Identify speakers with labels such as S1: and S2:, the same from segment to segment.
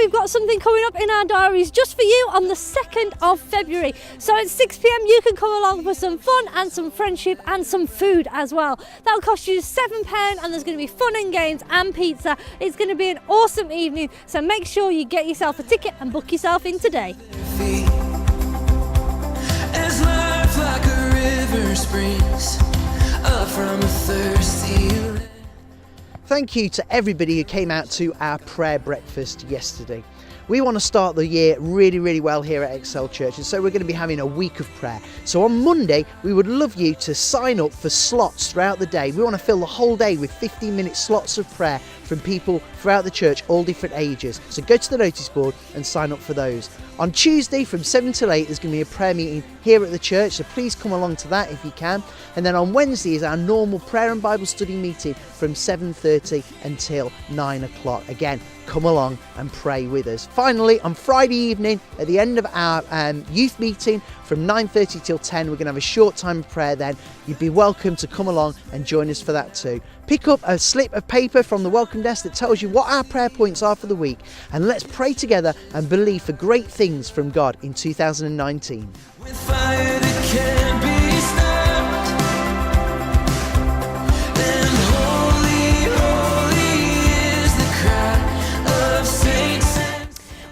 S1: we've got something coming up in our diaries just for you on the 2nd of February. So at 6 p.m. you can come along for some fun and some friendship and some food as well. That'll cost you £7 and there's going to be fun and games and pizza. It's going to be an awesome evening, so make sure you get yourself a ticket and book yourself in today.
S2: As life like a river springs up from a thirsty land.
S3: Thank you to everybody who came out to our prayer breakfast yesterday. We want to start the year really well here at Excel Church, and so we're going to be having a week of prayer. So on Monday, we would love you to sign up for slots throughout the day. We want to fill the whole day with 15-minute slots of prayer from people throughout the church, all different ages. So go to the notice board and sign up for those. On Tuesday from 7 till 8, there's going to be a prayer meeting here at the church, so please come along to that if you can. And then on Wednesday is our normal prayer and Bible study meeting from 7:30 until 9 o'clock. Again, come along and pray with us. Finally, on Friday evening, at the end of our youth meeting from 9:30 till 10, we're going to have a short time of prayer then. You'd be welcome to come along and join us for that too. Pick up a slip of paper from the welcome desk that tells you what our prayer points are for the week, and let's pray together and believe for great things from God in 2019.
S2: With fire that can't be stopped. And holy is the cry of saints.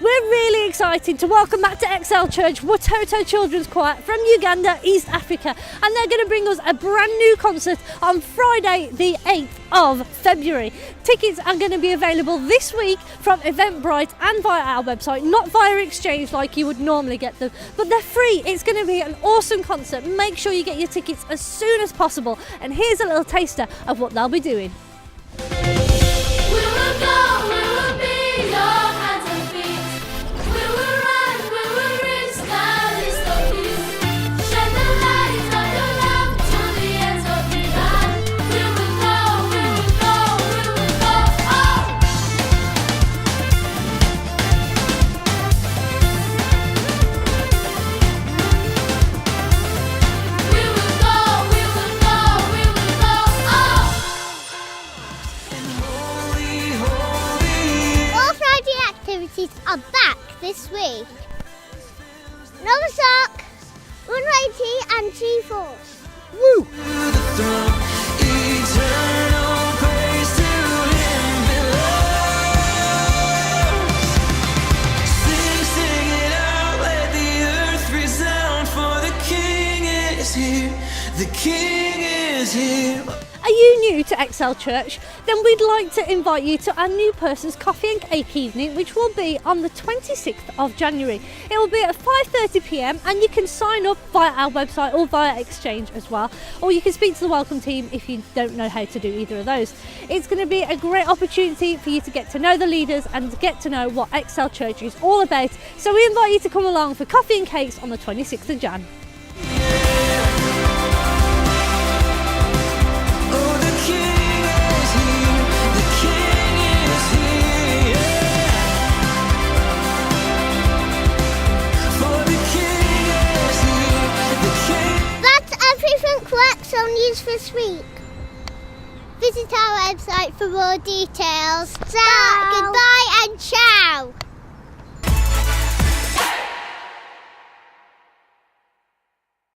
S1: We're really excited to welcome back to Excel Church Watoto Children's Choir from Uganda, East Africa, and they're going to bring us a brand new concert on Friday the 8th of February. Tickets are going to be available this week from Eventbrite and via our website, not via Exchange like you would normally get them, but they're free. It's going to be an awesome concert. Make sure you get your tickets as soon as possible, and here's a little taster of what they'll be doing.
S4: Are back this week. Another sock, 180 and G-Force.
S3: Woo!
S2: Eternal praise to him below. Sing it out, let the earth resound, for the King is here, the King is here.
S1: Are you new to Excel Church? Then we'd like to invite you to our new person's coffee and cake evening, which will be on the 26th of January. It will be at 5:30 p.m. and you can sign up via our website or via Exchange as well, or you can speak to the welcome team if you don't know how to do either of those. It's going to be a great opportunity for you to get to know the leaders and to get to know what Excel Church is all about. So we invite you to come along for coffee and cakes on the 26th of Jan.
S4: On news this week. Visit our website for more details. So, goodbye and ciao.